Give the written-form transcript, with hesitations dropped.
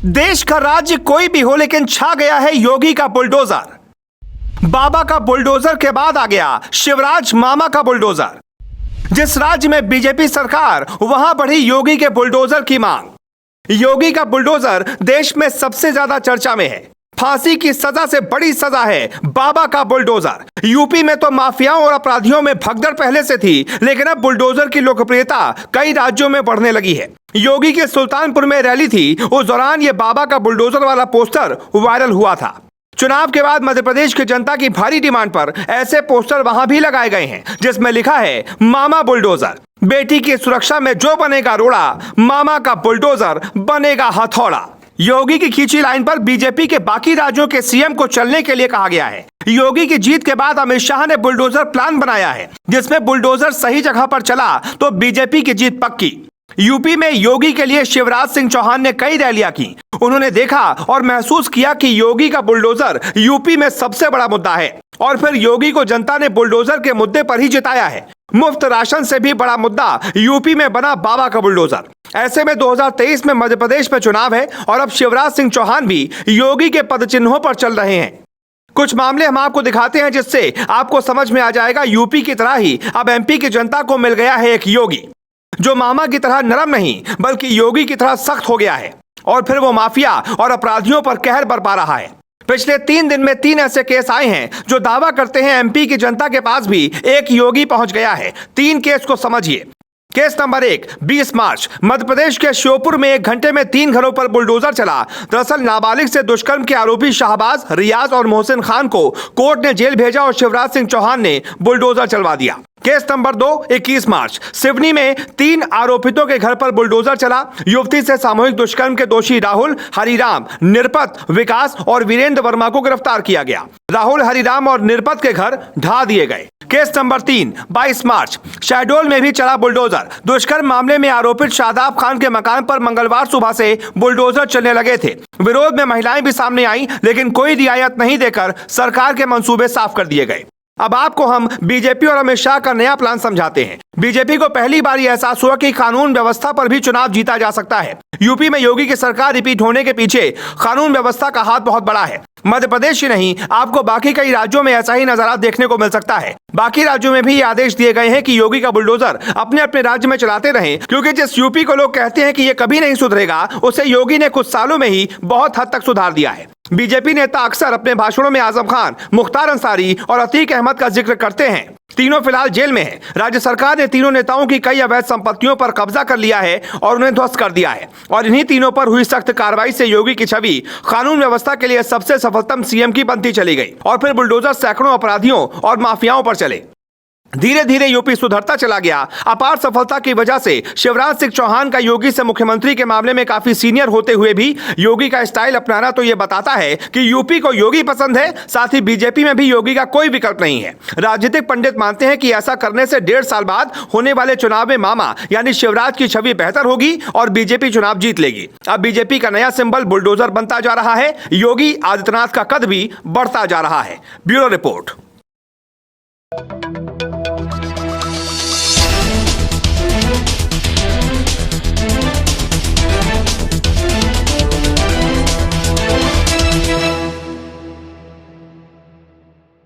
देश का राज्य कोई भी हो, लेकिन छा गया है योगी का बुलडोजर। बाबा का बुलडोजर के बाद आ गया शिवराज मामा का बुलडोजर। जिस राज्य में बीजेपी सरकार, वहां बढ़ी योगी के बुलडोजर की मांग। योगी का बुलडोजर देश में सबसे ज्यादा चर्चा में है। फांसी की सजा से बड़ी सजा है बाबा का बुलडोजर। यूपी में तो माफियाओं और अपराधियों में भगदड़ पहले से थी, लेकिन अब बुलडोजर की लोकप्रियता कई राज्यों में बढ़ने लगी है। योगी के सुल्तानपुर में रैली थी, उस दौरान ये बाबा का बुलडोजर वाला पोस्टर वायरल हुआ था। चुनाव के बाद मध्य प्रदेश की जनता की भारी डिमांड पर ऐसे पोस्टर वहां भी लगाए गए हैं, जिसमें लिखा है मामा बुलडोजर। बेटी की सुरक्षा में जो बनेगा रोड़ा, मामा का बुलडोजर बनेगा हथौड़ा। योगी की खींची लाइन पर बीजेपी के बाकी राज्यों के सीएम को चलने के लिए कहा गया है। योगी की जीत के बाद अमित शाह ने बुलडोजर प्लान बनाया है, जिसमें बुलडोजर सही जगह पर चला तो बीजेपी की जीत पक्की। यूपी में योगी के लिए शिवराज सिंह चौहान ने कई रैलियां की। उन्होंने देखा और महसूस किया कि योगी का बुलडोजर यूपी में सबसे बड़ा मुद्दा है, और फिर योगी को जनता ने बुलडोजर के मुद्दे पर ही जिताया है। मुफ्त राशन से भी बड़ा मुद्दा यूपी में बना बाबा का बुलडोजर। ऐसे में 2023 में मध्य प्रदेश में चुनाव है और अब शिवराज सिंह चौहान भी योगी के पदचिन्हों पर चल रहे हैं। कुछ मामले हम आपको दिखाते हैं, जिससे आपको समझ में आ जाएगा यूपी की तरह ही अब एमपी की जनता को मिल गया है एक योगी, जो मामा की तरह नरम नहीं बल्कि योगी की तरह सख्त हो गया है, और फिर वो माफिया और अपराधियों पर कहर बरपा रहा है। पिछले 3 दिन में 3 ऐसे केस आए हैं जो दावा करते हैं एमपी की जनता के पास भी एक योगी पहुंच गया है। 3 केस को समझिए। केस नंबर 1, 20 मार्च मध्य प्रदेश के श्योपुर में 1 घंटे में 3 घरों पर बुलडोजर चला। दरअसल नाबालिग से दुष्कर्म के आरोपी शाहबाज, रियाज और मोहसिन खान को कोर्ट ने जेल भेजा और शिवराज सिंह चौहान ने बुलडोजर चलवा दिया। केस नंबर 2, 21 मार्च सिवनी में 3 आरोपितों के घर पर बुलडोजर चला। युवती से सामूहिक दुष्कर्म के दोषी राहुल, हरिराम, निरपत, विकास और वीरेंद्र वर्मा को गिरफ्तार किया गया। राहुल, हरिराम और निरपत के घर ढा दिए गए। केस नंबर 3, 22 मार्च शहडोल में भी चला बुलडोजर। दुष्कर्म मामले में आरोपित शादाब खान के मकान पर मंगलवार सुबह से बुलडोजर चलने लगे थे। विरोध में महिलाएं भी सामने आई, लेकिन कोई रियायत नहीं देकर सरकार के मंसूबे साफ कर दिए गए। अब आपको हम बीजेपी और अमित शाह का नया प्लान समझाते हैं। बीजेपी को पहली बार यह एहसास हुआ कि कानून व्यवस्था पर भी चुनाव जीता जा सकता है। यूपी में योगी की सरकार रिपीट होने के पीछे कानून व्यवस्था का हाथ बहुत बड़ा है। मध्य प्रदेश ही नहीं, आपको बाकी कई राज्यों में ऐसा ही नजारा देखने को मिल सकता है। बाकी राज्यों में भी ये आदेश दिए गए हैं कि योगी का बुलडोजर अपने अपने राज्य में चलाते रहें, क्योंकि जिस यूपी को लोग कहते हैं कि ये कभी नहीं सुधरेगा, उसे योगी ने कुछ सालों में ही बहुत हद तक सुधार दिया है। बीजेपी नेता अक्सर अपने भाषणों में आजम खान, मुख्तार अंसारी और अतीक अहमद का जिक्र करते हैं। तीनों फिलहाल जेल में हैं। राज्य सरकार ने तीनों नेताओं की कई अवैध संपत्तियों पर कब्जा कर लिया है और उन्हें ध्वस्त कर दिया है, और इन्हीं तीनों पर हुई सख्त कार्रवाई से योगी की छवि कानून व्यवस्था के लिए सबसे सफलतम सीएम की बनती चली गई, और फिर बुलडोजर सैकड़ों अपराधियों और माफियाओं पर चले। धीरे धीरे यूपी सुधरता चला गया। अपार सफलता की वजह से शिवराज सिंह चौहान का योगी से मुख्यमंत्री के मामले में काफी सीनियर होते हुए भी योगी का स्टाइल अपनाना तो ये बताता है कि यूपी को योगी पसंद है। साथ ही बीजेपी में भी योगी का कोई विकल्प नहीं है। राजनीतिक पंडित मानते हैं कि ऐसा करने से 1.5 साल बाद होने वाले चुनाव में मामा यानी शिवराज की छवि बेहतर होगी और बीजेपी चुनाव जीत लेगी। अब बीजेपी का नया सिंबल बुलडोजर बनता जा रहा है। योगी आदित्यनाथ का कद भी बढ़ता जा रहा है। Bureau report.